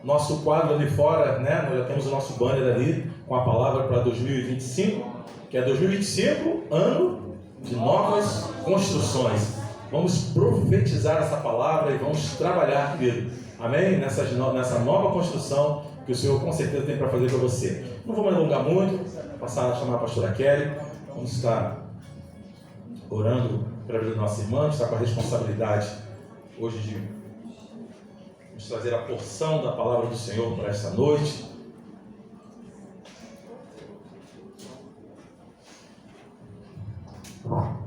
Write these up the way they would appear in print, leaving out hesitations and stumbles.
nosso quadro ali fora, né? Nós já temos o nosso banner ali com a palavra para 2025, que é 2025, ano de novas construções. Vamos profetizar essa palavra e vamos trabalhar, querido. Amém? Nessa nova construção que o Senhor com certeza tem para fazer para você. Não vou me alongar muito, passar a chamar a pastora Kelly. Vamos estar orando pela vida da nossa irmã, que está com a responsabilidade hoje de nos trazer a porção da palavra do Senhor para esta noite. Aleluia.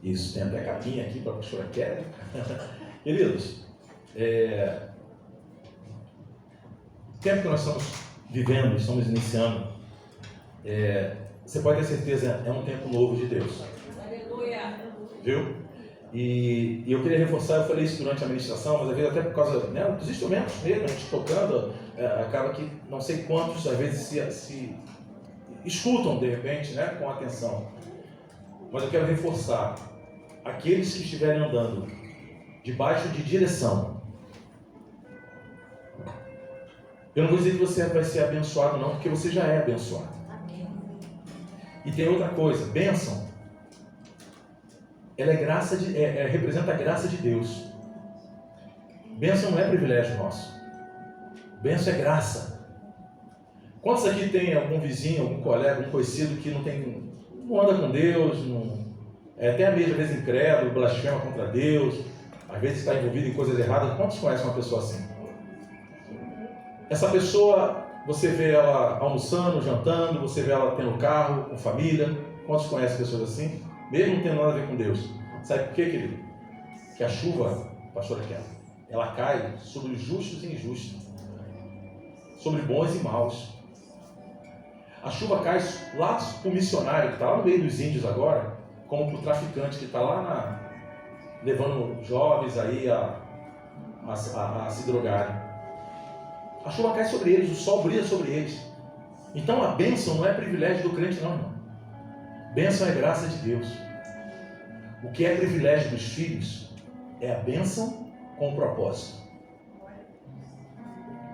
Isso, tem até capinha aqui para a pastora Kelly. Queridos, o tempo que nós estamos vivendo, estamos iniciando, você pode ter certeza, é um tempo novo de Deus. Aleluia. Viu? E eu queria reforçar, eu falei isso durante a ministração, mas às vezes até por causa dos instrumentos mesmo, a gente tocando, acaba que não sei quantos às vezes se escutam de repente, né, com atenção. Mas eu quero reforçar, aqueles que estiverem andando debaixo de direção, eu não vou dizer que você vai ser abençoado não, porque você já é abençoado. E tem outra coisa, bênção, ela representa a graça de Deus. Bênção não é privilégio nosso. Bênção é graça. Quantos aqui tem algum vizinho, algum colega, algum conhecido que não anda com Deus, até mesmo às vezes incrédulo, blasfema contra Deus, às vezes está envolvido em coisas erradas? Quantos conhecem uma pessoa assim? Essa pessoa, você vê ela almoçando, jantando, você vê ela tendo carro, com família. Quantos conhecem pessoas assim? Mesmo não tendo nada a ver com Deus. Sabe por quê, querido? Que a chuva, pastora Kelly, ela cai sobre justos e injustos, sobre bons e maus. A chuva cai lá para o missionário que está lá no meio dos índios agora, como para o traficante que está lá levando jovens aí a se drogarem. A chuva cai sobre eles, o sol brilha sobre eles. Então a bênção não é privilégio do crente não, irmão. Bênção é graça de Deus. O que é privilégio dos filhos é a bênção com o propósito.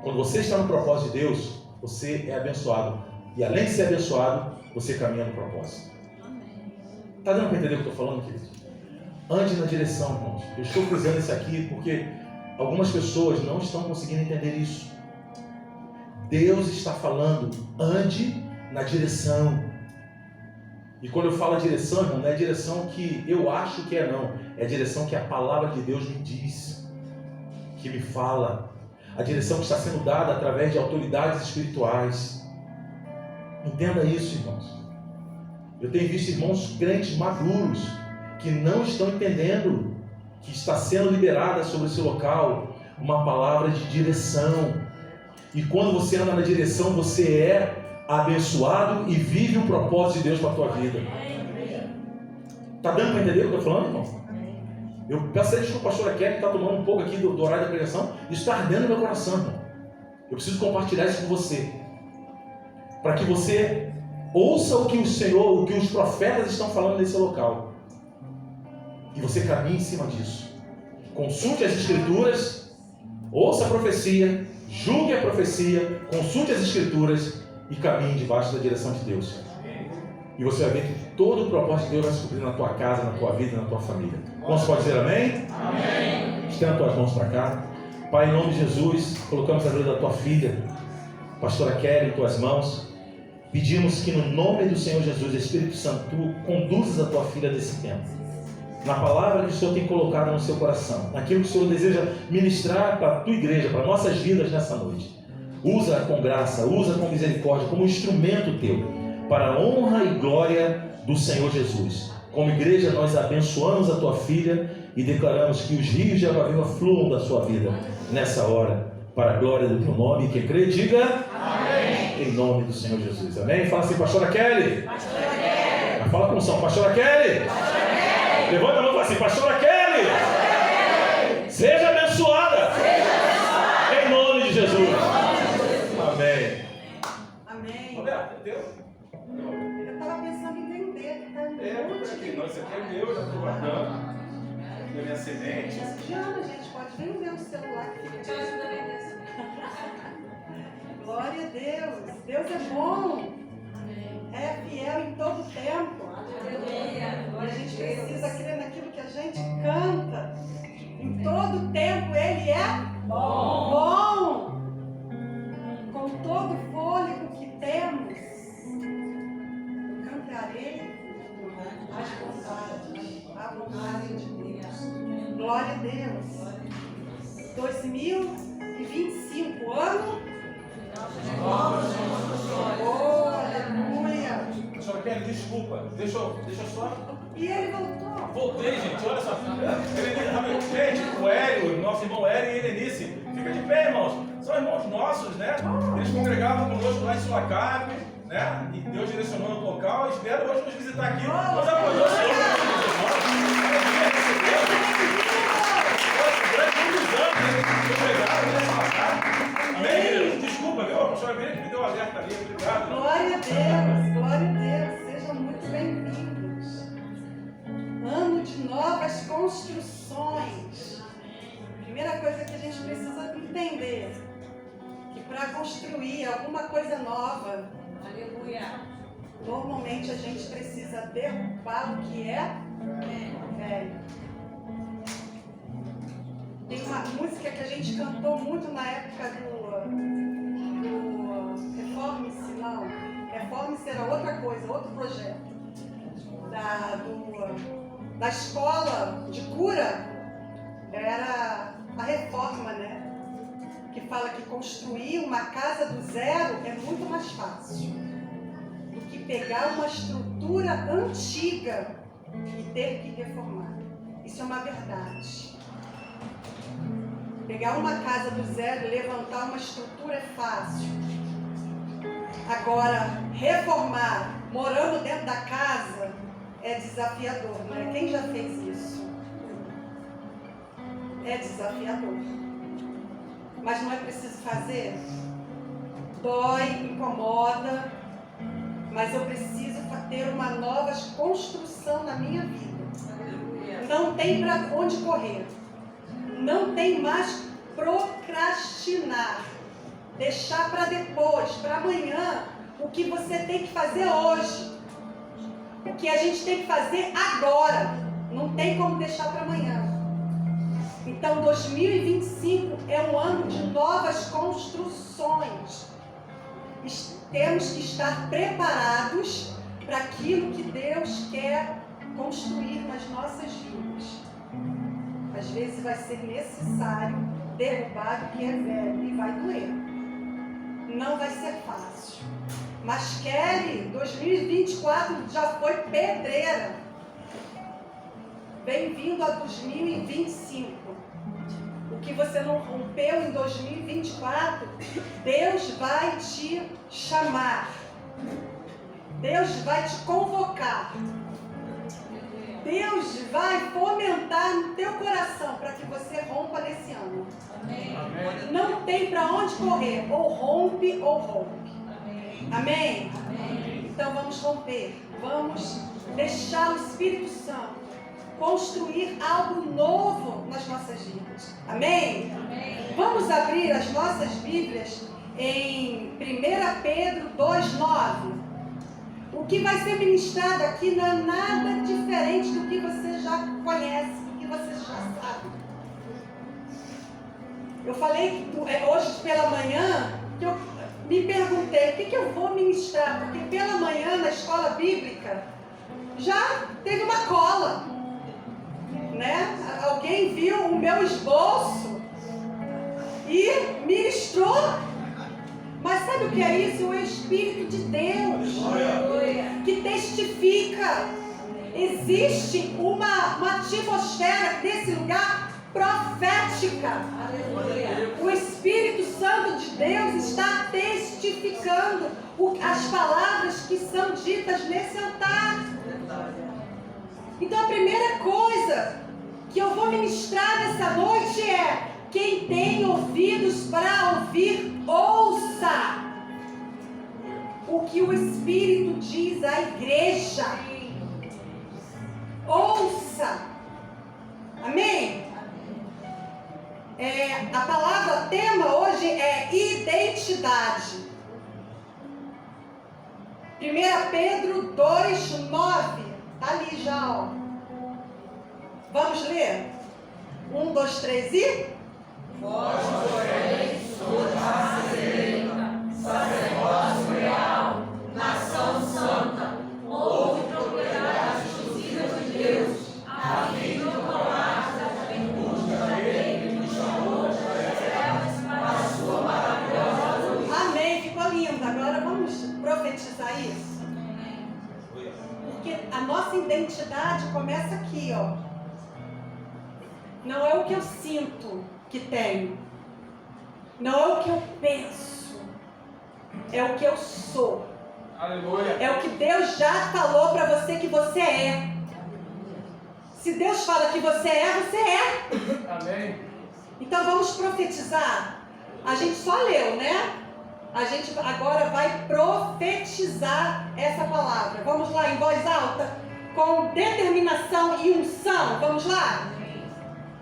Quando você está no propósito de Deus, você é abençoado. E além de ser abençoado, você caminha no propósito. Está dando para entender o que eu estou falando, querido? Ande na direção, irmãos. Eu estou frisando isso aqui porque algumas pessoas não estão conseguindo entender isso. Deus está falando, ande na direção. E quando eu falo a direção, irmão, não é a direção que eu acho que é, não. É a direção que a palavra de Deus me diz, que me fala. A direção que está sendo dada através de autoridades espirituais. Entenda isso, irmãos. Eu tenho visto irmãos crentes maduros que não estão entendendo que está sendo liberada sobre esse local uma palavra de direção. E quando você anda na direção, você é abençoado e vive o propósito de Deus para a tua vida. Está dando para entender o que eu estou falando, irmão? Eu peço a desculpa, a pastora Kelly, que está tomando um pouco aqui do horário da pregação. Isso está ardendo no meu coração, irmão. Eu preciso compartilhar isso com você. Para que você ouça o que o Senhor, o que os profetas estão falando nesse local. E você caminhe em cima disso. Consulte as Escrituras, ouça a profecia, julgue a profecia, consulte as Escrituras e caminhe debaixo da direção de Deus. E você vai ver que todo o propósito de Deus vai se cumprir na tua casa, na tua vida, na tua família. Você pode dizer amém? Amém. Estenda as tuas mãos para cá. Pai, em nome de Jesus, colocamos a vida da tua filha, pastora Kelly, em tuas mãos. Pedimos que no nome do Senhor Jesus, Espírito Santo, tu conduzas a tua filha desse tempo. Na palavra que o Senhor tem colocado no seu coração, naquilo que o Senhor deseja ministrar para a tua igreja, para nossas vidas nessa noite. Usa com graça, usa com misericórdia, como instrumento teu, para a honra e glória do Senhor Jesus. Como igreja, nós abençoamos a tua filha e declaramos que os rios de água viva fluam da sua vida nessa hora, para a glória do teu nome. Quem crê, diga amém. Em nome do Senhor Jesus. Amém? Fala assim, pastora Kelly. Pastora Kelly. Fala com o som, pastora Kelly. Pastora Kelly. Levanta a mão e fala assim, pastora Kelly. Pastora Kelly. Seja abençoada. Seja abençoada. Em nome de Jesus. Amém. Amém. Roberto, é teu? Eu estava pensando em vender, tá? esse aqui é meu, já estou guardando. Da minha semente. Diana, gente, pode vender o celular que fica. Te ajuda a vender. Glória a Deus. Deus é bom. É fiel em todo tempo. E a gente precisa crer naquilo que a gente canta. Em todo tempo Ele é bom. Com todo o fôlego que temos, eu cantarei a vontade de Deus. Glória a Deus. 2025, ano. Oh, aleluia. Pastor Kelly, desculpa. Deixa eu só. E ele voltou. Voltei, gente. Olha só. Gente, o Hélio, nosso irmão Hélio e Helenice. Fica de pé, irmãos. São irmãos nossos, né? Eles congregavam conosco lá em Suacabe, né? E Deus direcionou no local. Espero hoje nos visitar aqui. Vamos aplaudir o Senhor. Amém, queridos? Desculpa, viu? A pastora Bíblia que me deu alerta ali. Obrigado. Glória a Deus, glória a Deus. Sejam muito bem-vindos. Ano de novas construções. Primeira coisa que a gente precisa entender, que para construir alguma coisa nova, aleluia, normalmente a gente precisa derrubar o que é velho. Tem uma música que a gente cantou muito na época do Reforme-se, não. Reforme-se era outra coisa, outro projeto. Da escola de cura, era a reforma, né? Que fala que construir uma casa do zero é muito mais fácil do que pegar uma estrutura antiga e ter que reformar. Isso é uma verdade. Pegar uma casa do zero e levantar uma estrutura é fácil. Agora, reformar, morando dentro da casa, é desafiador, né? Quem já fez isso? É desafiador. Mas não é preciso fazer? Dói, incomoda, mas eu preciso ter uma nova construção na minha vida. Não tem para onde correr. Não tem mais procrastinar, deixar para depois, para amanhã, o que você tem que fazer hoje, o que a gente tem que fazer agora, não tem como deixar para amanhã. Então 2025 é um ano de novas construções. Temos que estar preparados para aquilo que Deus quer construir nas nossas vidas. Às vezes vai ser necessário derrubar o que é velho e vai doer. Não vai ser fácil. Mas Kelly, 2024 já foi pedreira. Bem-vindo a 2025. O que você não rompeu em 2024, Deus vai te chamar. Deus vai te convocar. Deus vai fomentar no teu coração para que você rompa nesse ano. Amém. Não tem para onde correr, ou rompe ou rompe. Amém? Amém? Então vamos romper, vamos deixar o Espírito Santo construir algo novo nas nossas vidas. Amém? Amém? Vamos abrir as nossas Bíblias em 1 Pedro 2,9. O que vai ser ministrado aqui não é nada diferente do que você já conhece, do que você já sabe. Eu falei hoje pela manhã, que eu me perguntei o que eu vou ministrar, porque pela manhã na escola bíblica já teve uma cola, né? Alguém viu o meu esboço e ministrou. Mas sabe o que é isso? O Espírito de Deus que testifica. Existe uma atmosfera desse lugar profética. O Espírito Santo de Deus está testificando as palavras que são ditas nesse altar. Então a primeira coisa que eu vou ministrar nessa noite é: quem tem ouvidos para ouvir, ouça o que o Espírito diz à igreja. promessa. Amém? A palavra tema hoje é identidade. 1 Pedro 2:9. Está ali já, ó. Vamos ler? 1, 2, 3 e... Vós, porém, sois raça eleita, sacerdócio real, nação santa, povo de propriedade exclusiva de Deus, a fim de proclamar as virtudes daquele que nos chamou das trevas para a sua maravilhosa luz. Amém, ficou lindo. Agora vamos profetizar isso. Porque a nossa identidade começa aqui, ó. Não é o que eu sinto que tenho. Não é o que eu penso. É o que eu sou. Aleluia. É o que Deus já falou para você que você é. Se Deus fala que você é, você é. Amém. Então vamos profetizar. A gente só leu, né? A gente agora vai profetizar essa palavra. Vamos lá, em voz alta, com determinação e unção. Vamos lá?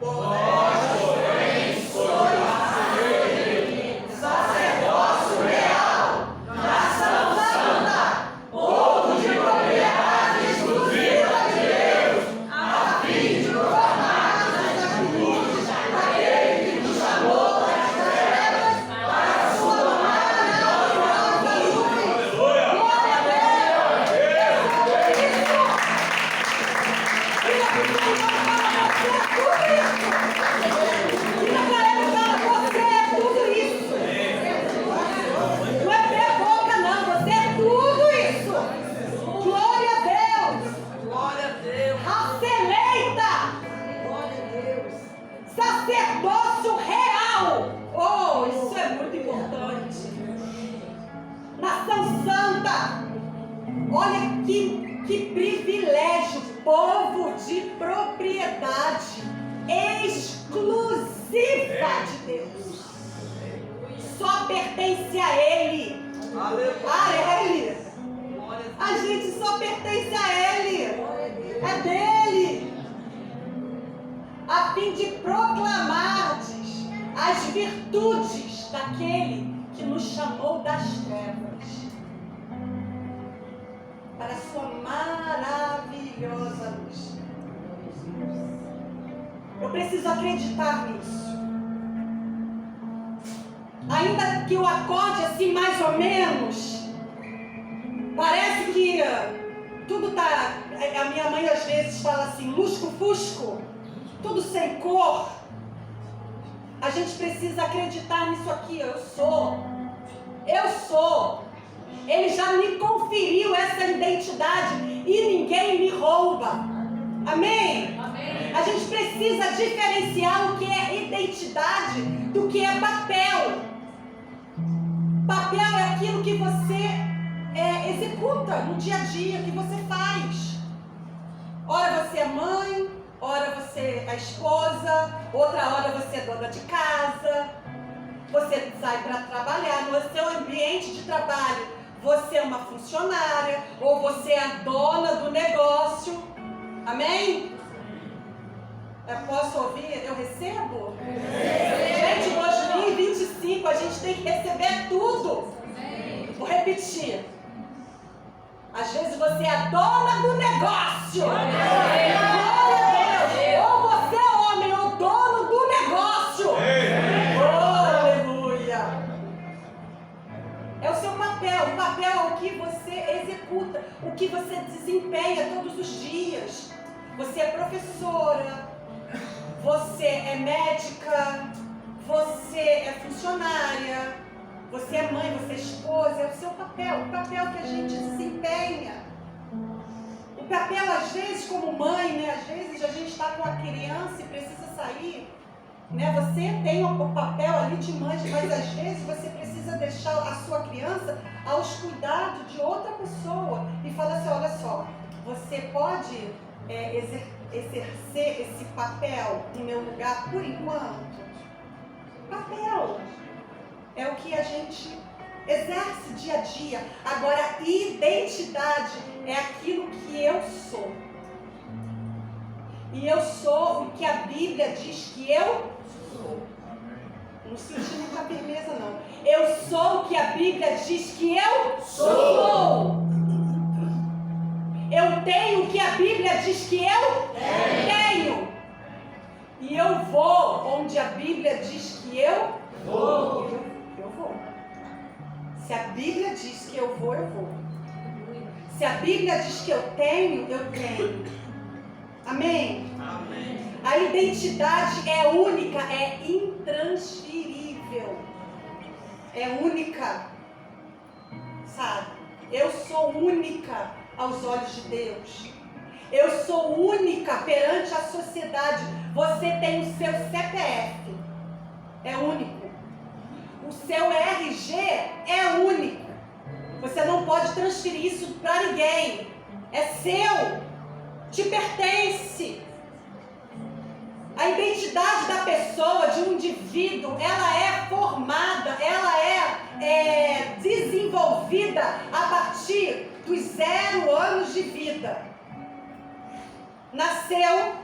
Vós, porém, sois raça eleita, sacerdócio real, nação santa, povo de propriedade exclusiva de Deus, a fim de proclamar as atitudes daquele que nos chamou das trevas para a sua maravilhosa luz. Glória a Deus! Você é tudo isso! Não é pé boca, não, você é tudo isso! Glória a Deus! Glória a Deus. Raça eleita! Glória a Deus. Sacerdócio real! Oh, isso é muito importante! Nação santa! Olha que privilégio! Povo de propriedade exclusiva de Deus. Só pertence a Ele. A Ele. A gente só pertence a Ele. É dele. A fim de proclamardes as virtudes daquele que nos chamou das trevas para a sua maravilhosa luz. Eu preciso acreditar nisso. Ainda que eu acorde assim mais ou menos, parece que tudo tá... A minha mãe às vezes fala assim, lusco-fusco, tudo sem cor. A gente precisa acreditar nisso aqui. Eu sou. Ele já me conferiu essa identidade e ninguém me rouba. Amém? Amém. A gente precisa diferenciar o que é identidade do que é papel. Papel é aquilo que você executa no dia a dia, que você faz. Ora você é mãe, ora você é esposa, outra hora você é dona de casa. Você sai para trabalhar no seu ambiente de trabalho. Você é uma funcionária ou você é a dona do negócio. Amém? Eu posso ouvir? Eu recebo? Gente, 2025 a gente tem que receber tudo. Vou repetir. Às vezes você é a dona do negócio. Glória a Deus. Ou você é homem ou dono do negócio. Aleluia. É o seu papel. O papel é o que você executa, o que você desempenha todos os dias. Você é professora, você é médica, você é funcionária, você é mãe, você é esposa. É o seu papel, o papel que a gente desempenha. O papel, às vezes, como mãe, né? Às vezes a gente está com a criança e precisa sair, né? Você tem o papel ali de mãe, mas às vezes você precisa deixar a sua criança aos cuidados de outra pessoa e falar assim, olha só, você pode exercer esse papel no meu lugar por enquanto? Papel é o que a gente exerce dia a dia. Agora, identidade é aquilo que eu sou. E eu sou o que a Bíblia diz que eu Sou. não senti muita firmeza, não. Eu sou o que a Bíblia diz que eu Sou. sou. Eu tenho o que a Bíblia diz que eu tenho. E eu vou onde a Bíblia diz que eu Vou. Eu vou. Se a Bíblia diz que eu vou, eu vou. Se a Bíblia diz que eu tenho, eu tenho. Amém? Amém. A identidade é única, é intransferível. É única. Sabe? Eu sou única aos olhos de Deus. Eu sou única perante a sociedade. Você tem o seu CPF. É único. O seu RG é único. Você não pode transferir isso para ninguém. É seu. Te pertence. A identidade da pessoa, de um indivíduo, ela é formada, ela é desenvolvida a partir dos 0 anos de vida. Nasceu,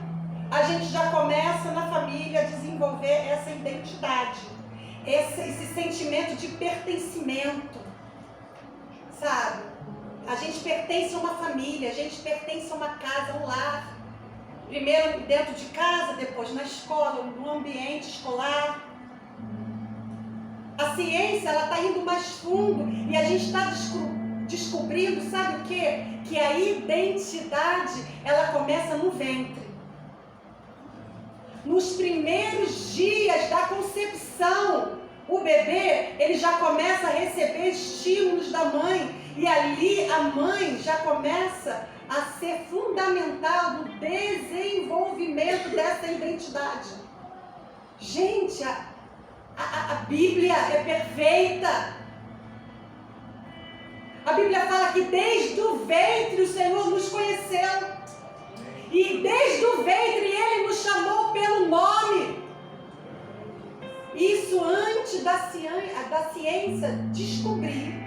a gente já começa na família a desenvolver essa identidade, esse sentimento de pertencimento, sabe? A gente pertence a uma família, a gente pertence a uma casa, a um lar. Primeiro dentro de casa, depois na escola, no ambiente escolar. A ciência, ela está indo mais fundo e a gente está descobrindo, sabe o quê? Que a identidade, ela começa no ventre. Nos primeiros dias da concepção, o bebê, ele já começa a receber estímulos da mãe. E ali a mãe já começa a ser fundamental no desenvolvimento dessa identidade. Gente, a Bíblia é perfeita. A Bíblia fala que desde o ventre o Senhor nos conheceu. E desde o ventre Ele nos chamou pelo nome. Isso antes da ciência descobrir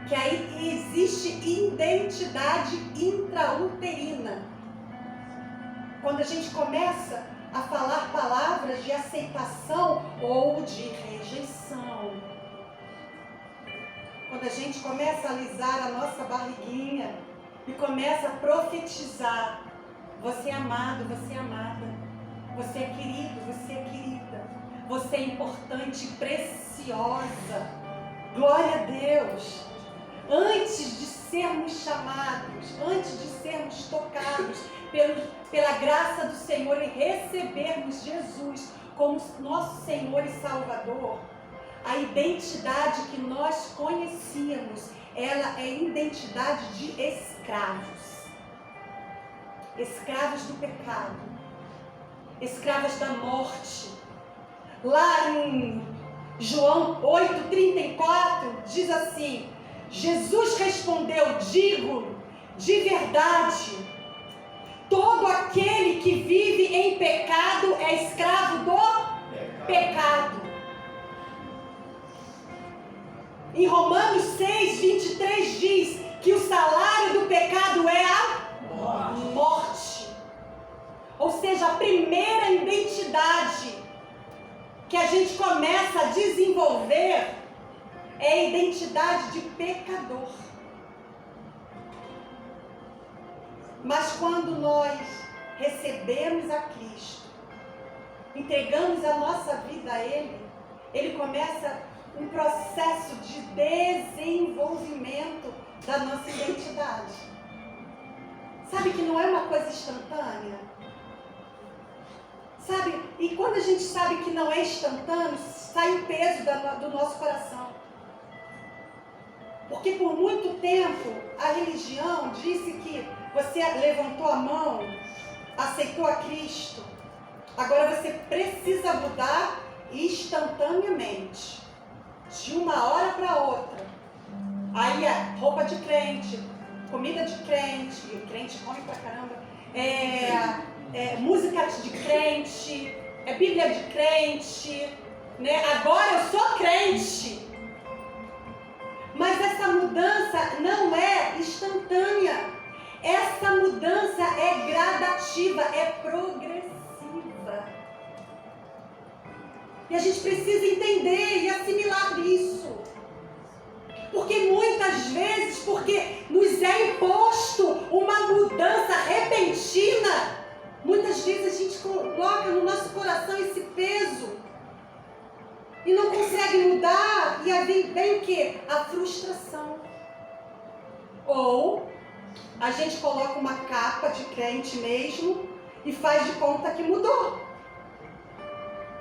que aí existe identidade intrauterina. Quando a gente começa a falar palavras de aceitação ou de rejeição. Quando a gente começa a alisar a nossa barriguinha e começa a profetizar: você é amado, você é amada, você é querido, você é querida, você é importante, preciosa. Glória a Deus! Antes de sermos chamados, antes de sermos tocados pela graça do Senhor e recebermos Jesus como nosso Senhor e Salvador, a identidade que nós conhecíamos, ela é identidade de escravos. Escravos do pecado. Escravos da morte. Lá em João 8,34 diz assim: Jesus respondeu: digo de verdade, todo aquele que vive em pecado é escravo do pecado. Em Romanos 6,23 diz que o salário do pecado é a morte. Ou seja, a primeira identidade que a gente começa a desenvolver é a identidade de pecador. Mas quando nós recebemos a Cristo, entregamos a nossa vida a Ele, Ele começa um processo de desenvolvimento da nossa identidade. Sabe que não é uma coisa instantânea? Sabe? E quando a gente sabe que não é instantâneo, sai um peso do nosso coração. Porque por muito tempo a religião disse que você levantou a mão, aceitou a Cristo, agora você precisa mudar instantaneamente, de uma hora para outra. Aí é roupa de crente, comida de crente, o crente come pra caramba, música de crente, Bíblia de crente, né? Agora eu sou crente. Mas essa mudança não é instantânea. essa mudança é gradativa, é progressiva. E a gente precisa entender e assimilar isso. Porque muitas vezes, porque nos é imposto uma mudança repentina, muitas vezes a gente coloca no nosso coração esse peso e não consegue mudar, e aí vem o quê? A frustração. Ou a gente coloca uma capa de crente mesmo e faz de conta que mudou.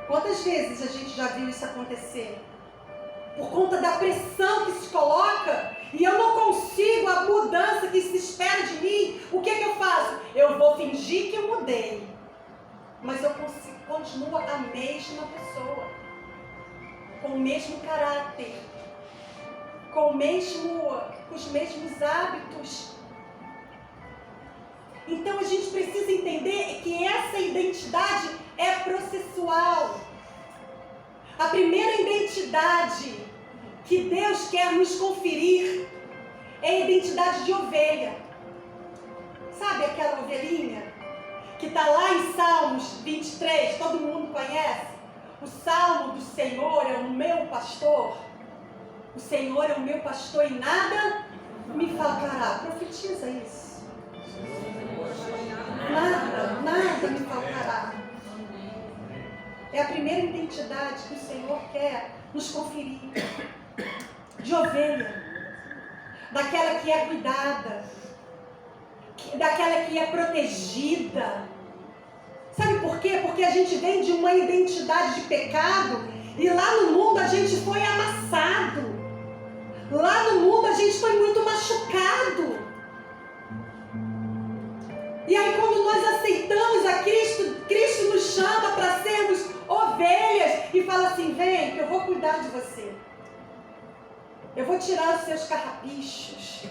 Quantas vezes a gente já viu isso acontecer? Por conta da pressão que se coloca, e eu não consigo a mudança que se espera de mim, o que eu faço? Eu vou fingir que eu mudei, mas eu continuo a mesma pessoa, com o mesmo caráter, com os mesmos hábitos. Então a gente precisa entender que essa identidade é processual. A primeira identidade que Deus quer nos conferir é a identidade de ovelha. Sabe aquela ovelhinha que está lá em Salmos 23, todo mundo conhece? O Salmo do Senhor é o meu pastor. O Senhor é o meu pastor e nada me faltará. Profetiza isso. Nada me faltará. É a primeira identidade que o Senhor quer nos conferir. De ovelha. Daquela que é cuidada. Daquela que é protegida. Sabe por quê? Porque a gente vem de uma identidade de pecado e lá no mundo a gente foi amassado. Lá no mundo a gente foi muito machucado. E aí quando nós aceitamos a Cristo, Cristo nos chama para sermos ovelhas e fala assim: vem que eu vou cuidar de você. Eu vou tirar os seus carrapichos.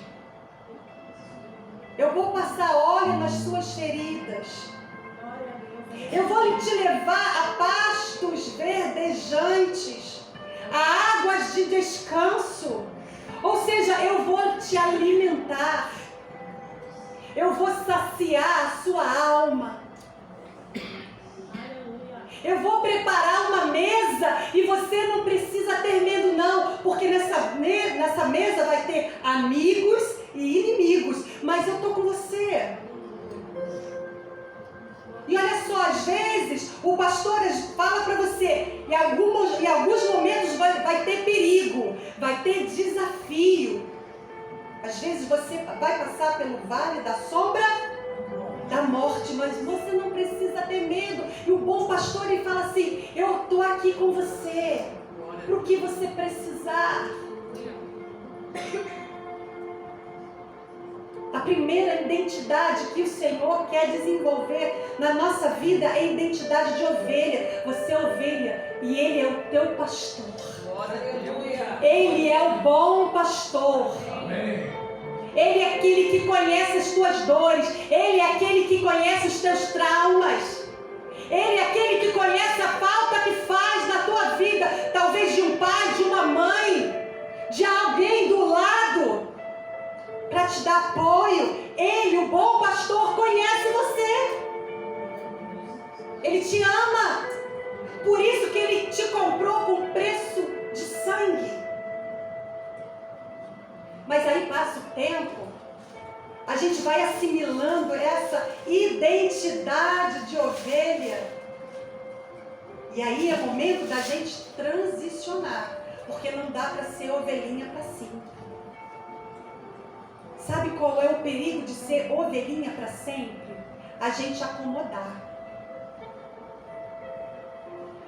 Eu vou passar óleo nas suas feridas. Eu vou te levar a pastos verdejantes, a águas de descanso. Ou seja, eu vou te alimentar. Eu vou saciar a sua alma. Eu vou preparar uma mesa e você não precisa ter medo não, porque nessa mesa vai ter amigos e inimigos, mas eu estou com você. E olha só, às vezes o pastor fala para você, em alguns momentos vai ter perigo, vai ter desafio. Às vezes você vai passar pelo vale da sombra da morte, mas você não precisa ter medo. E o bom pastor, ele fala assim: eu estou aqui com você, para o que você precisar. A primeira identidade que o Senhor quer desenvolver na nossa vida é a identidade de ovelha. Você é ovelha e Ele é o teu pastor. Ele é o bom pastor. Ele é aquele que conhece as tuas dores. Ele é aquele que conhece os teus traumas. Ele é aquele que conhece a falta que faz na tua vida, talvez de um pai, de uma mãe, de alguém do lado, para te dar apoio. Ele, o bom pastor, conhece você. Ele te ama. Por isso que Ele te comprou com preço de sangue. Mas aí passa o tempo, a gente vai assimilando essa identidade de ovelha. E aí é momento da gente transicionar, porque não dá para ser ovelhinha para sempre. Sabe qual é o perigo de ser ovelhinha para sempre? A gente acomodar.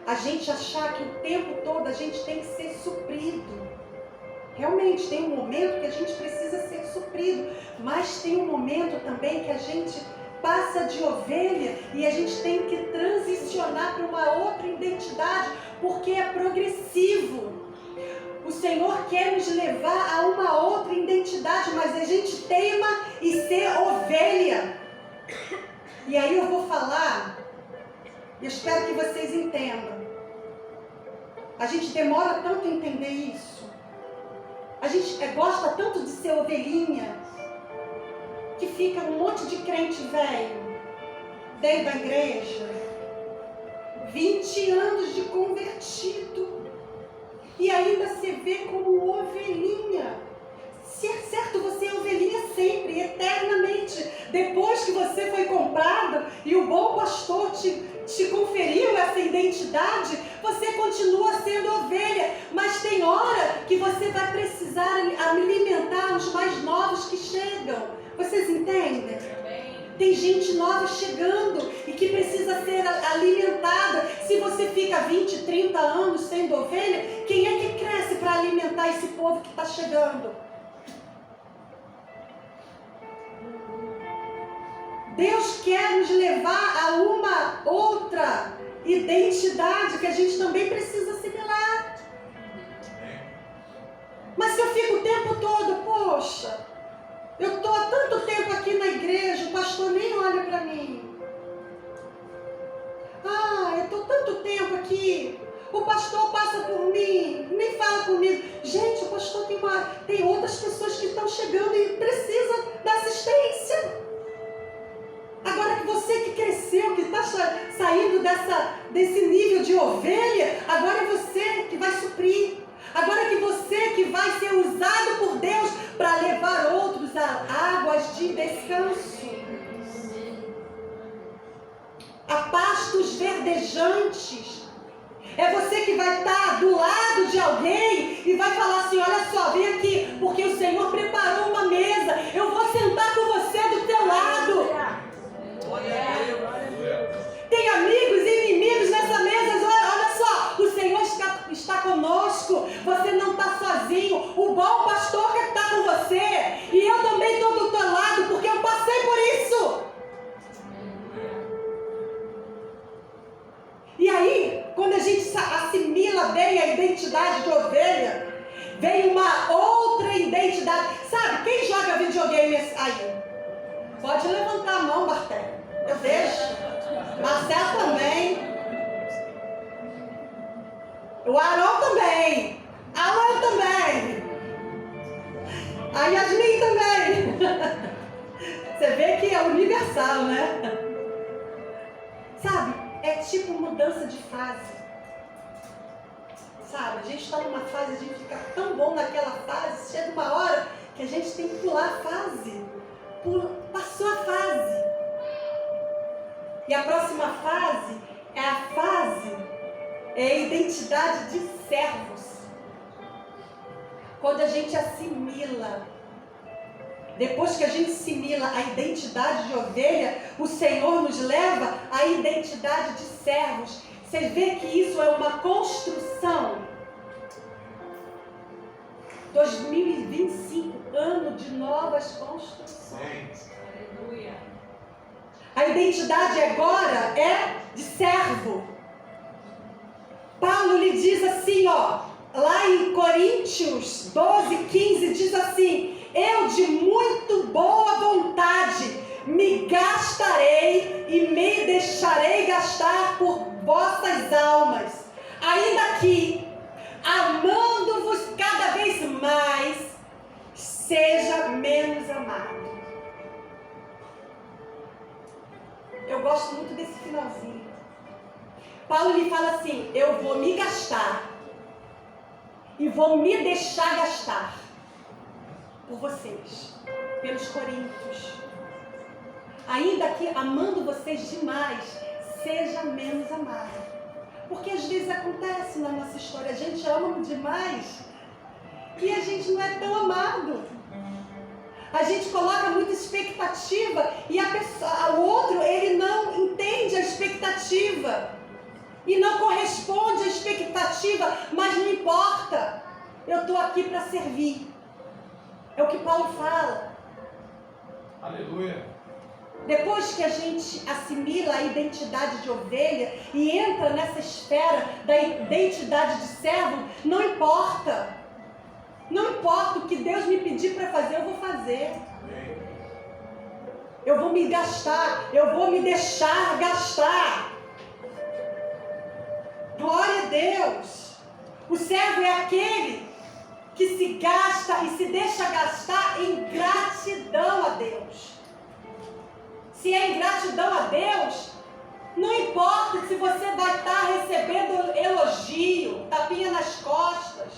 A gente achar que o tempo todo a gente tem que ser suprido. Realmente tem um momento que a gente precisa ser suprido, mas tem um momento também que a gente passa de ovelha e a gente tem que transicionar para uma outra identidade, porque é progressivo. O Senhor quer nos levar a uma outra identidade, mas a gente teima em ser ovelha. E aí eu vou falar, eu espero que vocês entendam. A gente demora tanto a entender isso. A gente gosta tanto de ser ovelhinha. que fica um monte de crente velho dentro da igreja, 20 anos de convertido, e ainda se vê como ovelhinha. Se é certo, você é ovelhinha sempre, eternamente. Depois que você foi comprado e o bom pastor te conferiu essa identidade, você continua sendo ovelha, mas tem hora que você vai precisar alimentar os mais novos que chegam. Vocês entendem? Tem gente nova chegando e que precisa ser alimentada. Se você fica 20, 30 anos sendo ovelha, quem é que cresce para alimentar esse povo que está chegando? Deus quer nos levar a uma outra identidade que a gente também precisa assimilar. Mas se eu fico o tempo todo, poxa, eu estou há tanto tempo aqui na igreja, o pastor nem olha para mim. Eu estou tanto tempo aqui, o pastor passa por mim, nem fala comigo. Gente, o pastor tem outras pessoas que estão chegando e precisa da assistência. Agora que você que cresceu, que está saindo desse nível de ovelha, agora é você que vai suprir. Agora que você que vai ser usado por Deus para levar outros a águas de descanso, a pastos verdejantes. É você que vai estar do lado de alguém e vai falar assim: olha só, vem aqui, porque o Senhor preparou uma mesa, eu vou sentar com você do teu lado. Tem amigos e inimigos nessa mesa. Olha só, o Senhor está conosco. Você não está sozinho. O bom pastor que está com você. E eu também estou do teu lado, porque eu passei por isso. E aí, quando a gente assimila bem a identidade de ovelha, vem uma outra identidade. Sabe, quem joga videogame aí? Pode levantar a mão, Bartel. Eu deixo. Marcelo também. O Arão também. Alan também. A Yasmin também. Você vê que é universal, né? Sabe? É tipo mudança de fase. Sabe? A gente está numa fase, a gente fica tão bom naquela fase, chega uma hora que a gente tem que pular a fase. Passou a fase. E a próxima fase é a identidade de servos. Quando a gente assimila, depois que a gente assimila a identidade de ovelha, o Senhor nos leva à identidade de servos. Você vê que isso é uma construção. 2025, ano de novas construções. Aleluia. A identidade agora é de servo. Paulo lhe diz assim, lá em Coríntios 12, 15, diz assim: eu de muito boa vontade me gastarei e me deixarei gastar por vossas almas, ainda que, amando-vos cada vez mais, seja menos amado. Eu gosto muito desse finalzinho. Paulo lhe fala assim: eu vou me gastar e vou me deixar gastar por vocês, pelos coríntios. Ainda que amando vocês demais, seja menos amado. Porque às vezes acontece na nossa história, a gente ama demais e a gente não é tão amado. A gente coloca muita expectativa e o outro, ele não entende a expectativa e não corresponde à expectativa, mas não importa, eu estou aqui para servir. É o que Paulo fala. Aleluia. Depois que a gente assimila a identidade de ovelha e entra nessa esfera da identidade de servo, não importa. Não importa o que Deus me pedir para fazer, eu vou fazer. Eu vou me gastar, eu vou me deixar gastar. Glória a Deus. O servo é aquele que se gasta e se deixa gastar em gratidão a Deus. Se é ingratidão a Deus, não importa se você vai estar recebendo elogio, tapinha nas costas.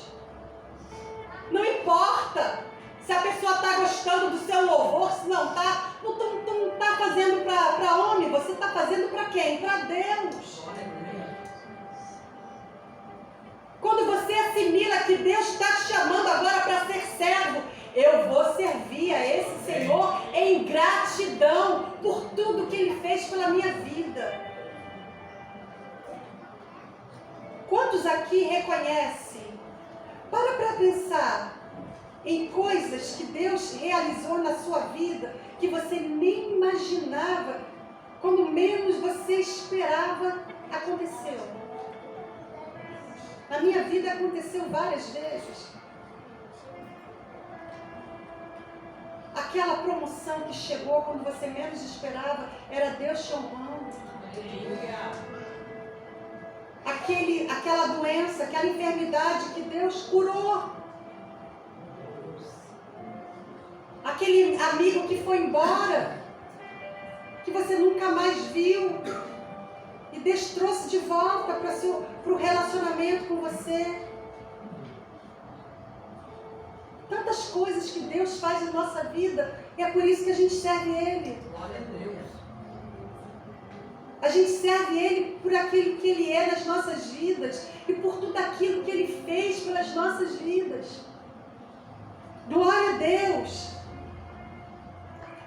Não importa se a pessoa está gostando do seu louvor, se não está. Não está fazendo para homem, você está fazendo para quem? Para Deus. Quando você assimila que Deus está te chamando agora para ser servo, eu vou servir a esse Senhor em gratidão por tudo que Ele fez pela minha vida. Quantos aqui reconhecem? Para pensar em coisas que Deus realizou na sua vida, que você nem imaginava, quando menos você esperava, aconteceu. Na minha vida aconteceu várias vezes. Aquela promoção que chegou quando você menos esperava, era Deus te honrando. Aquela doença, aquela enfermidade que Deus curou. Aquele amigo que foi embora, que você nunca mais viu, e Deus trouxe de volta para o relacionamento com você. Tantas coisas que Deus faz na nossa vida, e é por isso que a gente serve Ele. Glória a Deus. A gente serve Ele por aquilo que Ele é nas nossas vidas e por tudo aquilo que Ele fez pelas nossas vidas. Glória a Deus.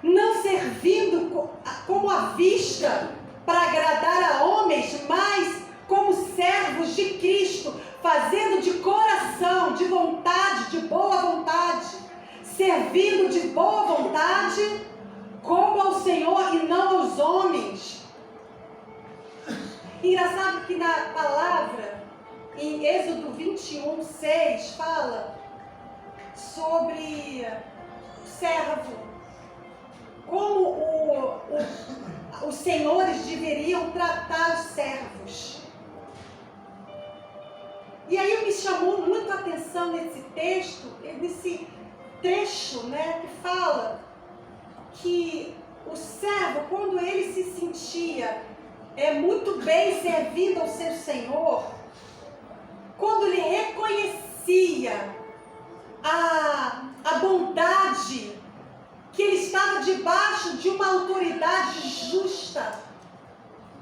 Não servindo como à vista para agradar a homens, mas como servos de Cristo, fazendo de coração, de vontade, de boa vontade, servindo de boa vontade, como ao Senhor e não aos homens. Engraçado que na palavra, em Êxodo 21:6, fala sobre servo, como os senhores deveriam tratar os servos. E aí me chamou muito a atenção nesse texto, nesse trecho, né, que fala que o servo, quando ele se sentia muito bem servindo ao seu senhor, quando ele reconhecia a bondade, que ele estava debaixo de uma autoridade justa,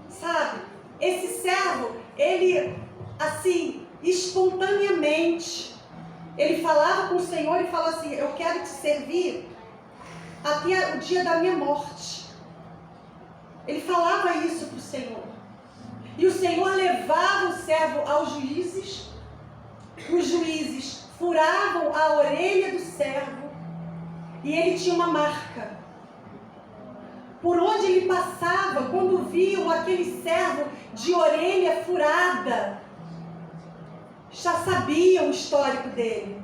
sabe? Esse servo, ele, assim, espontaneamente, ele falava com o Senhor e falava assim: eu quero te servir até o dia da minha morte. Ele falava isso para o Senhor. E o Senhor levava o servo aos juízes, os juízes furavam a orelha do servo, e ele tinha uma marca. Por onde ele passava, quando viam aquele servo de orelha furada, já sabiam o histórico dele.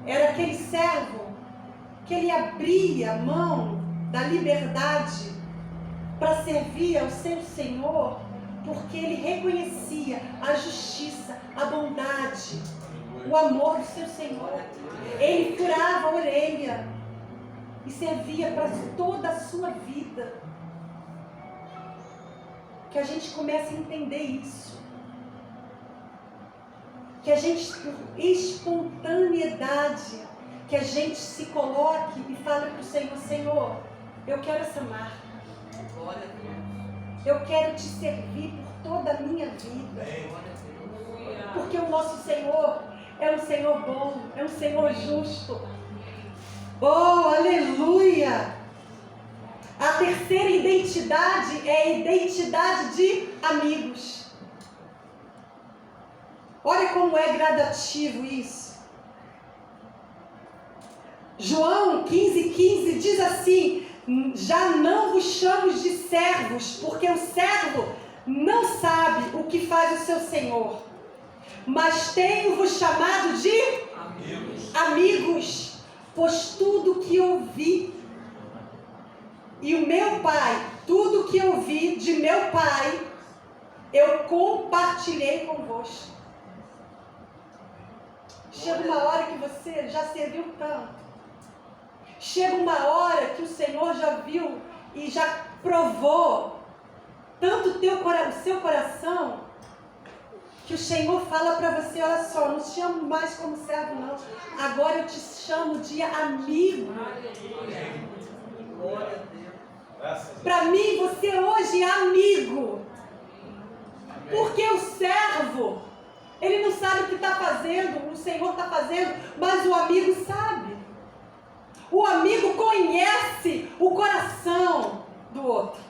Era aquele servo que ele abria mão da liberdade para servir ao seu Senhor, porque ele reconhecia a justiça, a bondade, o amor do seu Senhor. Ele furava a orelha e servia para toda a sua vida. Que a gente comece a entender isso. Que a gente, por espontaneidade, que a gente se coloque e fale para o Senhor: Senhor, eu quero essa marca. Glória a Deus. Eu quero te servir por toda a minha vida. Porque o nosso Senhor é um Senhor bom, é um Senhor justo. Oh, aleluia! A terceira identidade é a identidade de amigos. Olha como é gradativo isso. João 15:15 diz assim: já não vos chamo de servos, porque o servo não sabe o que faz o seu senhor, mas tenho-vos chamado de amigos, pois tudo que ouvi, e o meu Pai, tudo que ouvi de meu Pai, eu compartilhei convosco. Chega uma hora que você já serviu tanto. Chega uma hora que o Senhor já viu e já provou tanto o seu coração, que o Senhor fala para você, olha só, não te chamo mais como servo não, agora eu te chamo de amigo. Para mim, você hoje é amigo. Porque o servo, ele não sabe o que está fazendo, o Senhor está fazendo, mas o amigo sabe. O amigo conhece o coração do outro.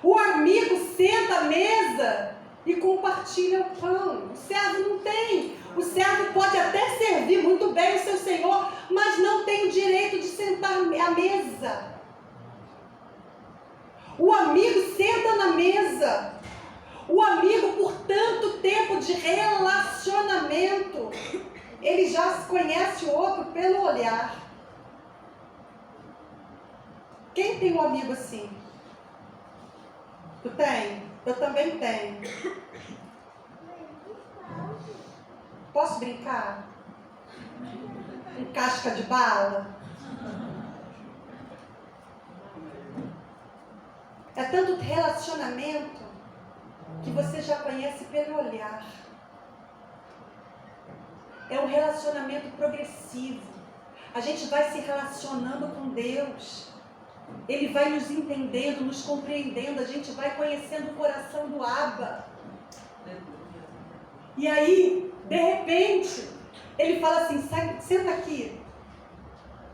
O amigo senta à mesa e compartilha o pão. O servo não tem. O servo pode até servir muito bem o seu senhor, mas não tem o direito de sentar à mesa. O amigo senta na mesa. O amigo, por tanto tempo de relacionamento, ele já conhece o outro pelo olhar. Quem tem um amigo assim? Tu tem? Eu também tenho. Posso brincar? Um casca de bala? É tanto relacionamento que você já conhece pelo olhar. É um relacionamento progressivo. A gente vai se relacionando com Deus. Ele vai nos entendendo, nos compreendendo. A gente vai conhecendo o coração do Abba. E aí, de repente, ele fala assim, senta aqui,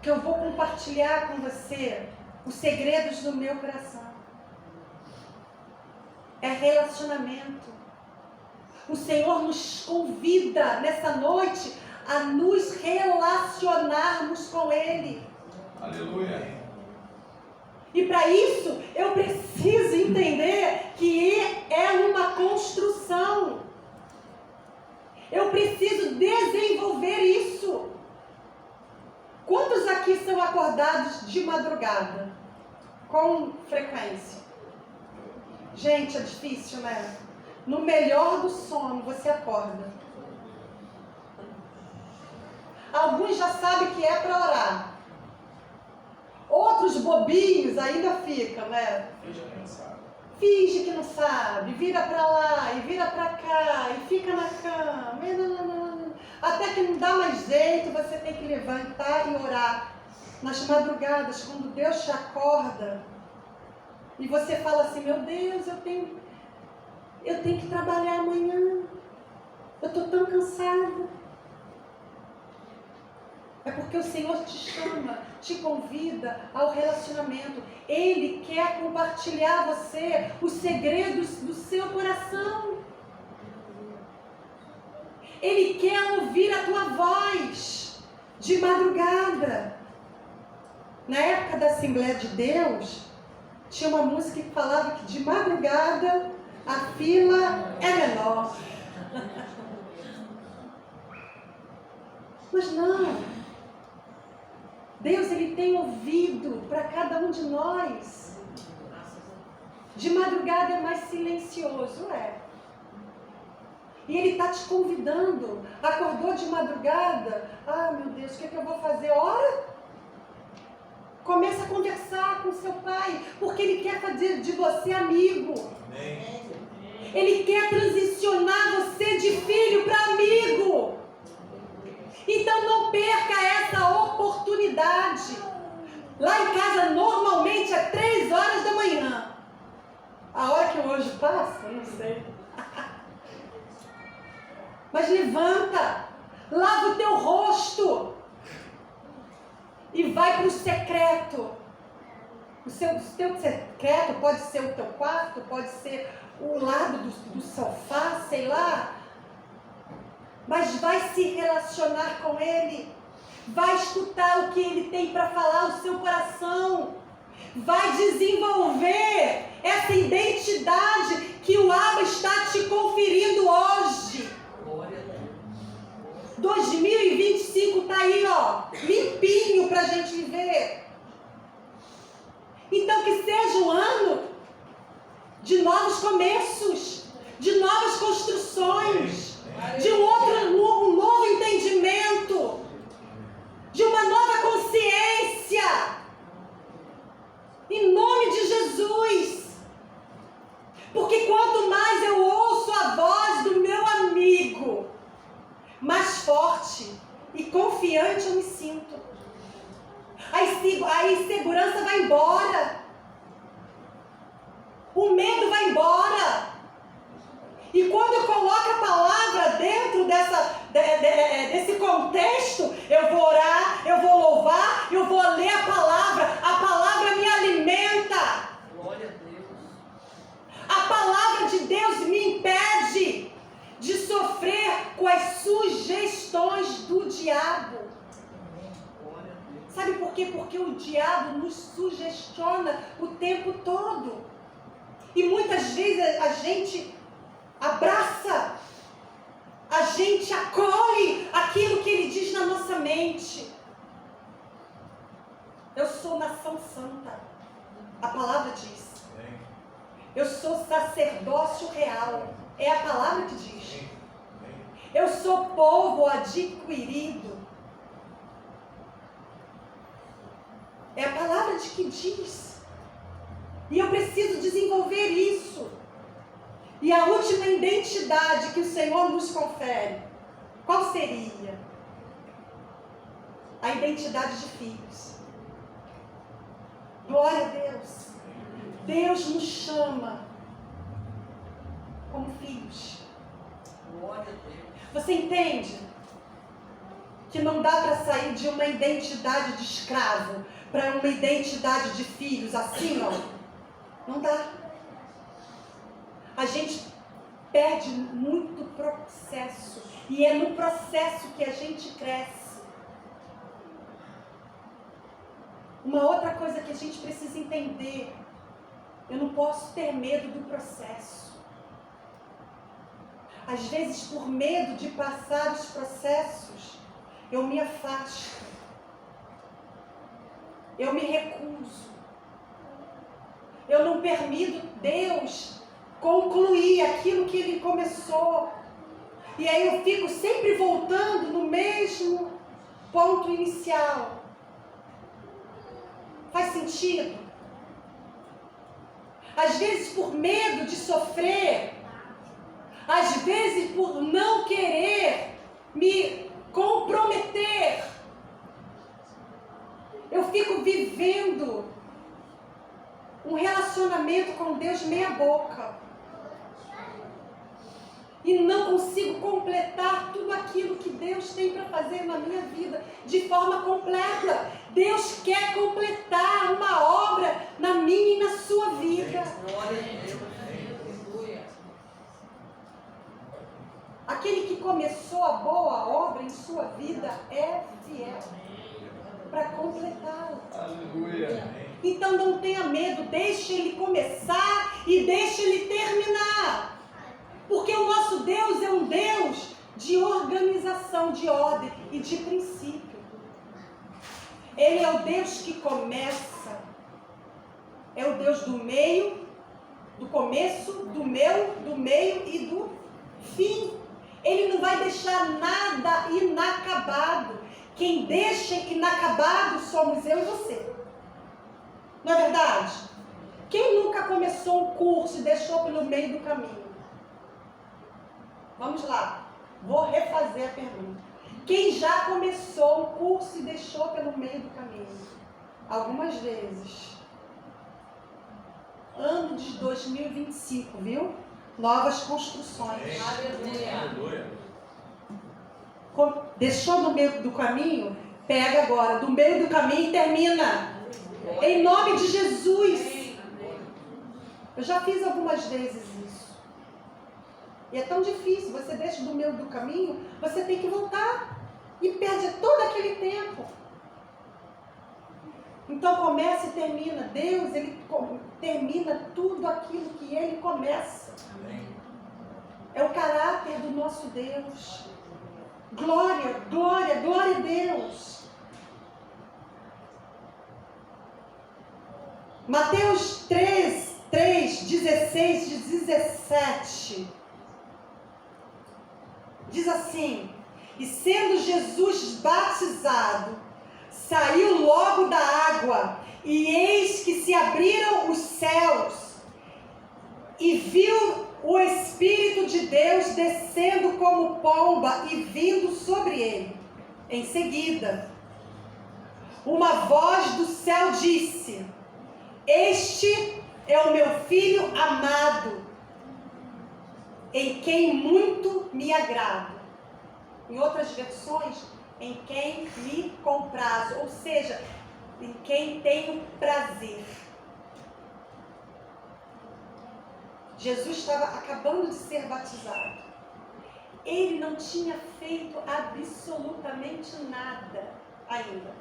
que eu vou compartilhar com você os segredos do meu coração. É relacionamento. O Senhor nos convida nessa noite a nos relacionarmos com Ele. Aleluia. E para isso eu preciso entender que é uma construção. Eu preciso desenvolver isso. Quantos aqui são acordados de madrugada? Com frequência? Gente, é difícil, né? No melhor do sono você acorda. Alguns já sabem que é para orar. Outros bobinhos ainda ficam, né? Finge que não sabe, vira para lá e vira para cá e fica na cama. Até que não dá mais jeito, você tem que levantar e orar. Nas madrugadas, quando Deus te acorda e você fala assim, meu Deus, eu tenho que trabalhar amanhã. Eu estou tão cansada. É porque o Senhor te chama, te convida ao relacionamento. Ele quer compartilhar você os segredos do seu coração. Ele quer ouvir a tua voz de madrugada. Na época da Assembleia de Deus, tinha uma música que falava que de madrugada a fila é menor. Mas não. Deus, Ele tem ouvido para cada um de nós. De madrugada é mais silencioso, E Ele está te convidando. Acordou de madrugada? Ah, meu Deus, o que eu vou fazer? Ora! Começa a conversar com seu pai, porque Ele quer fazer de você amigo. Amém. Ele quer transicionar você de filho para amigo. Então não perca essa oportunidade. Lá em casa normalmente é 3 horas da manhã. A hora que o anjo passa, não sei. Mas levanta, lava o teu rosto e vai para o secreto. O teu secreto pode ser o teu quarto, pode ser o lado do sofá, sei lá. Mas vai se relacionar com Ele, vai escutar o que Ele tem para falar ao seu coração, vai desenvolver essa identidade que o Abba está te conferindo hoje. 2025 está aí, limpinho para a gente viver. Então que seja um ano de novos começos, de novas construções, de um novo entendimento, de uma nova consciência. Em nome Jesus. Porque quanto mais eu ouço a voz do meu amigo, mais forte e confiante eu me sinto. A insegurança vai embora. O medo vai embora. E quando eu coloco a palavra dentro desse contexto, eu vou orar, eu vou louvar, eu vou ler a palavra me alimenta. Glória a Deus. A palavra de Deus me impede de sofrer com as sugestões do diabo. Sabe por quê? Porque o diabo nos sugestiona o tempo todo. E muitas vezes a gente abraça, a gente acolhe aquilo que ele diz na nossa mente. Eu sou nação santa. A palavra diz. Eu sou sacerdócio real. É a palavra que diz. Eu sou povo adquirido. É a palavra de que diz. E eu preciso desenvolver isso. E a última identidade que o Senhor nos confere, qual seria? A identidade de filhos. Glória a Deus. Deus nos chama como filhos. Glória a Deus. Você entende que não dá para sair de uma identidade de escravo para uma identidade de filhos assim, ó? Não dá. A gente perde muito processo. E é no processo que a gente cresce. Uma outra coisa que a gente precisa entender. Eu não posso ter medo do processo. Às vezes, por medo de passar os processos, eu me afasto. Eu me recuso. Eu não permito Deus concluir aquilo que Ele começou. E aí eu fico sempre voltando no mesmo ponto inicial. Faz sentido? Às vezes por medo de sofrer, às vezes por não querer me comprometer, eu fico vivendo um relacionamento com Deus meia boca. E não consigo completar tudo aquilo que Deus tem para fazer na minha vida de forma completa. Deus quer completar uma obra na minha e na sua vida. Glória a Deus. Aleluia. Aquele que começou a boa obra em sua vida é fiel para completá-la. Aleluia. Então não tenha medo, deixe Ele começar e deixe Ele terminar. Porque o nosso Deus é um Deus de organização, de ordem e de princípio. Ele é o Deus que começa. É o Deus do meio, do começo, do meio e do fim. Ele não vai deixar nada inacabado. Quem deixa inacabado somos eu e você. Não é verdade? Quem nunca começou um curso e deixou pelo meio do caminho? Vamos lá, vou refazer a pergunta. Quem já começou um curso e deixou pelo meio do caminho? Algumas vezes. Ano de 2025, viu? Novas construções. Aleluia. Deixou no meio do caminho? Pega agora, do meio do caminho e termina. Em nome de Jesus. Eu já fiz algumas vezes isso. E é tão difícil, você deixa do meio do caminho, você tem que voltar e perde todo aquele tempo. Então começa e termina. Deus, Ele termina tudo aquilo que Ele começa. É o caráter do nosso Deus. Glória, glória, glória a Deus. Mateus 3, 16 e 17. Diz assim: e sendo Jesus batizado, saiu logo da água, e eis que se abriram os céus, e viu o Espírito de Deus descendo como pomba e vindo sobre ele. Em seguida, uma voz do céu disse: Este é o meu filho amado, em quem muito me agrado. Em outras versões, em quem me comprazo, ou seja, em quem tenho prazer. Jesus estava acabando de ser batizado. Ele não tinha feito absolutamente nada ainda.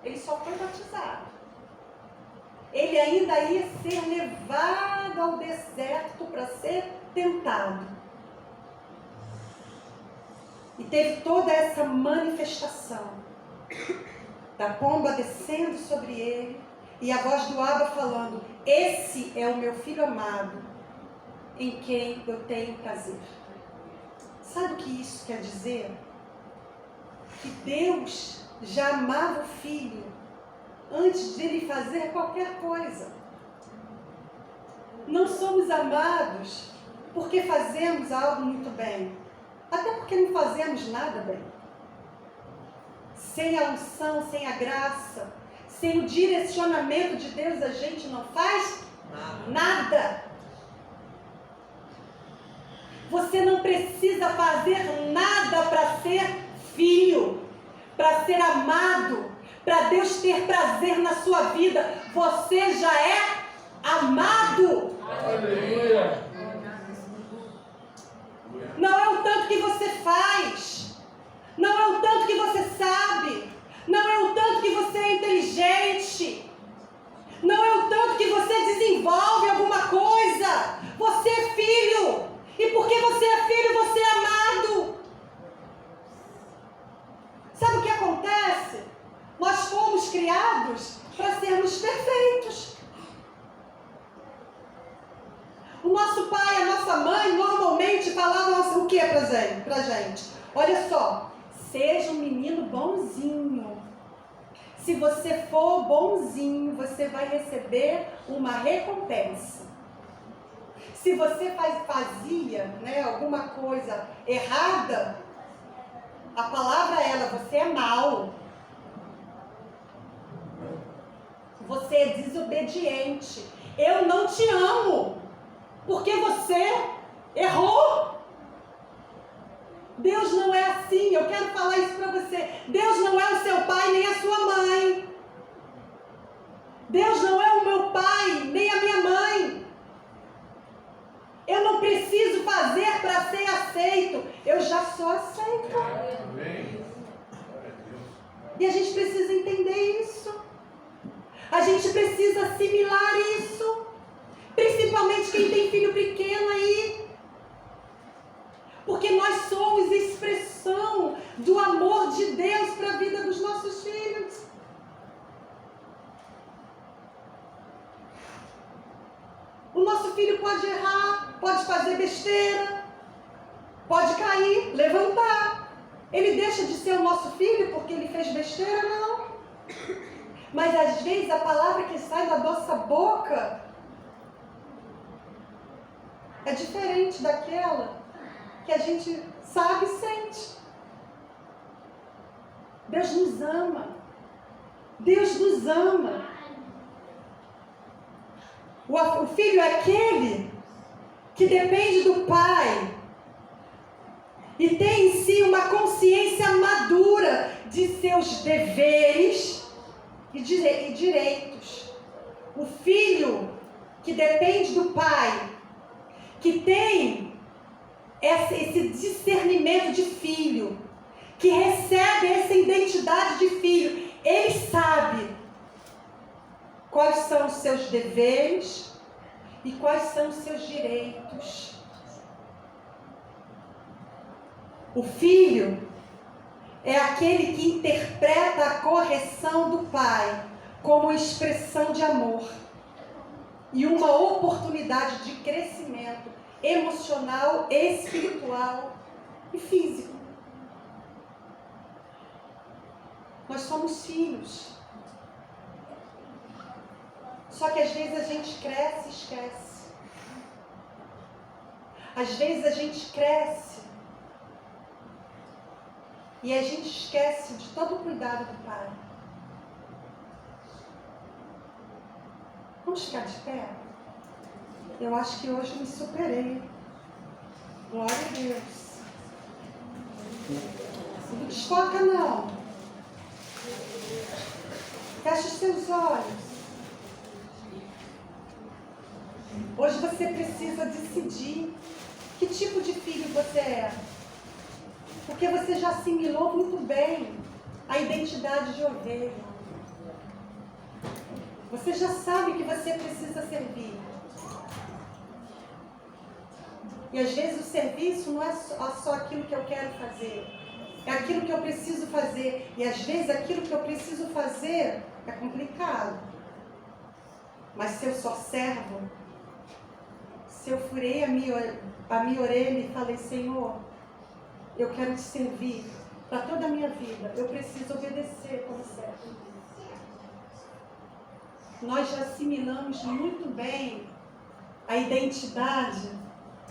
Ele só foi batizado. Ele ainda ia ser levado ao deserto para ser tentado. E teve toda essa manifestação da pomba descendo sobre ele e a voz do Abba falando: Esse é o meu filho amado, em quem eu tenho prazer. Sabe o que isso quer dizer? Que Deus já amava o filho antes de ele fazer qualquer coisa. Não somos amados porque fazemos algo muito bem, até porque não fazemos nada bem. Sem a unção, sem a graça, sem o direcionamento de Deus, a gente não faz nada. Você não precisa fazer nada para ser filho, para ser amado, para Deus ter prazer na sua vida. Você já é amado. Aleluia. Não é o tanto que você faz, não é o tanto que você sabe, não é o tanto que você é inteligente, não é o tanto que você desenvolve alguma coisa. Você é filho, e porque você é filho, você é amado. Sabe o que acontece? Nós fomos criados para sermos perfeitos. O nosso pai e a nossa mãe normalmente falavam o que pra gente? Olha só, seja um menino bonzinho. Se você for bonzinho, você vai receber uma recompensa. Se você fazia alguma coisa errada, a palavra é ela, você é mau. Você é desobediente. Eu não te amo, porque você errou. Deus não é assim. Eu quero falar isso para você. Deus não é o seu pai nem a sua mãe. Deus não é o meu pai nem a minha mãe. Eu não preciso fazer para ser aceito. Eu já sou aceito. E a gente precisa entender isso. A gente precisa assimilar isso. Principalmente quem tem filho pequeno aí. Porque nós somos expressão do amor de Deus para a vida dos nossos filhos. O nosso filho pode errar, pode fazer besteira, pode cair, levantar. Ele deixa de ser o nosso filho porque ele fez besteira? Não. Mas às vezes a palavra que sai da nossa boca é diferente daquela que a gente sabe e sente. Deus nos ama. Deus nos ama. O filho é aquele que depende do pai e tem em si uma consciência madura de seus deveres e direitos. O filho que depende do pai, que tem esse discernimento de filho, que recebe essa identidade de filho, ele sabe quais são os seus deveres e quais são os seus direitos. O filho é aquele que interpreta a correção do pai como expressão de amor e uma oportunidade de crescimento emocional, espiritual e físico. Nós somos filhos. Só que às vezes a gente cresce e esquece. Às vezes a gente cresce e a gente esquece de todo o cuidado do Pai. Vamos ficar de pé? Eu acho que hoje eu me superei. Glória a Deus. Não desfoca não. Feche os seus olhos. Hoje você precisa decidir que tipo de filho você é. Porque você já assimilou muito bem a identidade de ovelha. Você já sabe que você precisa servir. E às vezes o serviço não é só aquilo que eu quero fazer. É aquilo que eu preciso fazer. E às vezes aquilo que eu preciso fazer é complicado. Mas se eu só servo, se eu furei a minha orelha e falei, Senhor, eu quero te servir para toda a minha vida, eu preciso obedecer como servo. Nós já assimilamos muito bem a identidade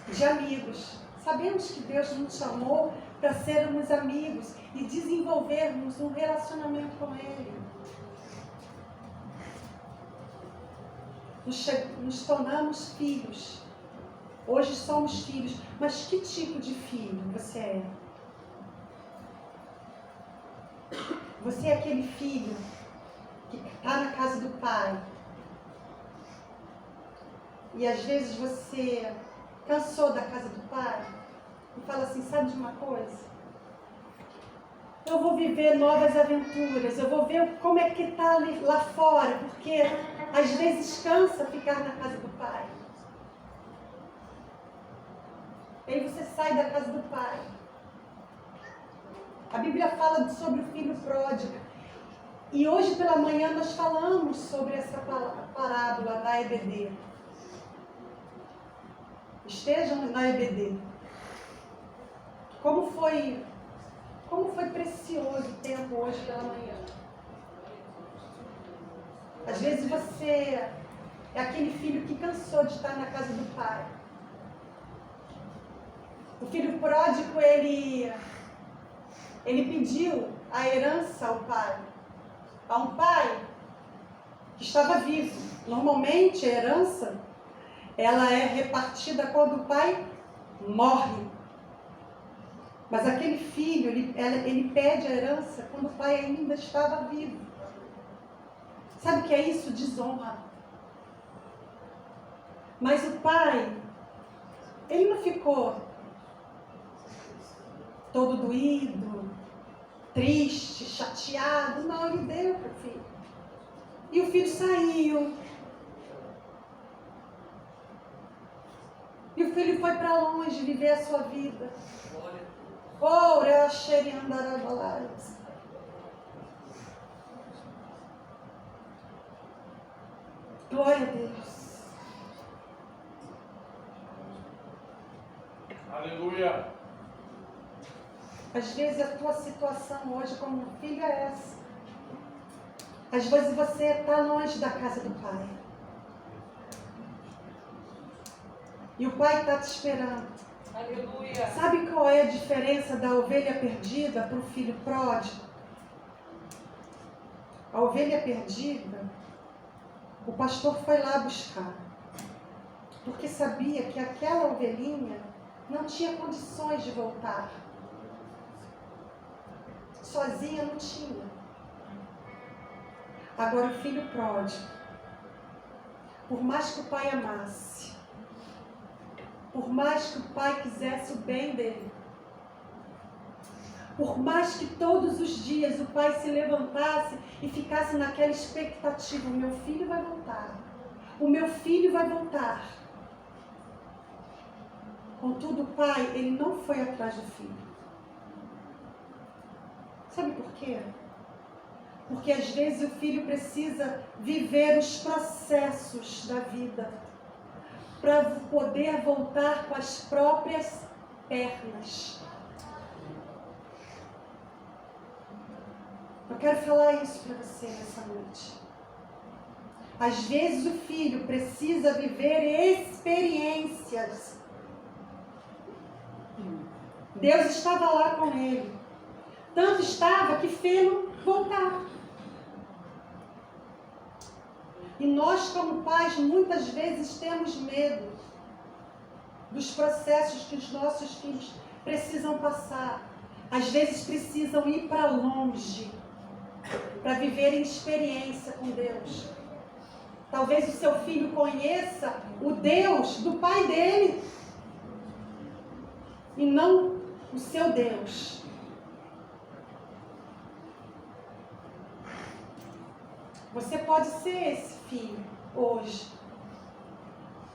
de amigos. Sabemos que Deus nos chamou para sermos amigos e desenvolvermos um relacionamento com Ele. Nos tornamos filhos. Hoje somos filhos. Mas que tipo de filho você é? Você é aquele filho que está na casa do pai. E às vezes você cansou da casa do pai e fala assim, sabe de uma coisa? Eu vou viver novas aventuras, eu vou ver como é que está lá fora, porque às vezes cansa ficar na casa do pai. E aí você sai da casa do pai. A Bíblia fala sobre o filho pródigo. E hoje pela manhã nós falamos sobre essa parábola da EBD. Estejam na EBD. Como foi precioso o tempo hoje pela manhã. Às vezes você é aquele filho que cansou de estar na casa do pai. O filho pródigo, ele pediu a herança ao pai. A um pai que estava vivo. Normalmente a herança, ela é repartida quando o pai morre. Mas aquele filho, ele pede a herança quando o pai ainda estava vivo. Sabe o que é isso? Desonra. Mas o pai, ele não ficou todo doído, triste, chateado. Não, ele deu para o filho. E o filho saiu. E o filho foi para longe viver a sua vida. Glória a Deus. Aleluia. Às vezes a tua situação hoje como filho é essa. Às vezes você está longe da casa do pai. E o pai está te esperando. Aleluia. Sabe qual é a diferença da ovelha perdida para o filho pródigo? A ovelha perdida, o pastor foi lá buscar. Porque sabia que aquela ovelhinha não tinha condições de voltar. Sozinha não tinha. Agora o filho pródigo, por mais que o pai amasse, por mais que o pai quisesse o bem dele, por mais que todos os dias o pai se levantasse e ficasse naquela expectativa, o meu filho vai voltar, o meu filho vai voltar. Contudo, o pai, ele não foi atrás do filho. Sabe por quê? Porque às vezes o filho precisa viver os processos da vida para poder voltar com as próprias pernas. Eu quero falar isso para você nessa noite. Às vezes o filho precisa viver experiências Deus estava lá com ele. Tanto estava que fê-lo voltar. E nós, como pais, muitas vezes temos medo dos processos que os nossos filhos precisam passar. Às vezes precisam ir para longe, para viverem experiência com Deus. Talvez o seu filho conheça o Deus do pai dele e não o seu Deus. Você pode ser esse filho hoje,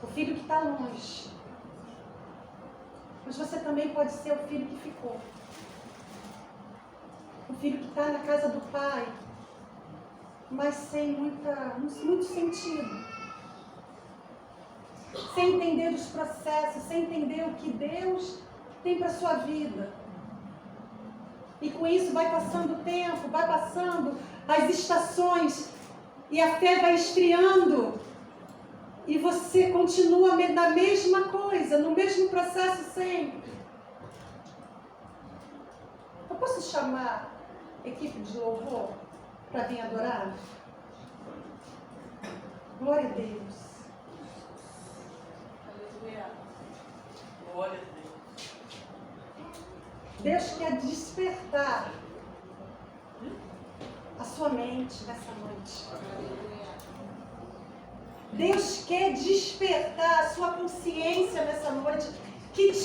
o filho que está longe, mas você também pode ser o filho que ficou, o filho que está na casa do pai, mas sem muito sentido, sem entender os processos, sem entender o que Deus tem para a sua vida. E com isso vai passando o tempo, vai passando as estações, e a fé vai esfriando, e você continua na mesma coisa, no mesmo processo sempre. Eu posso chamar a equipe de louvor para vir adorar? Glória a Deus. Aleluia. Glória a Deus. Deus quer despertar a sua mente nessa noite. Deus quer despertar a sua consciência nessa noite, que te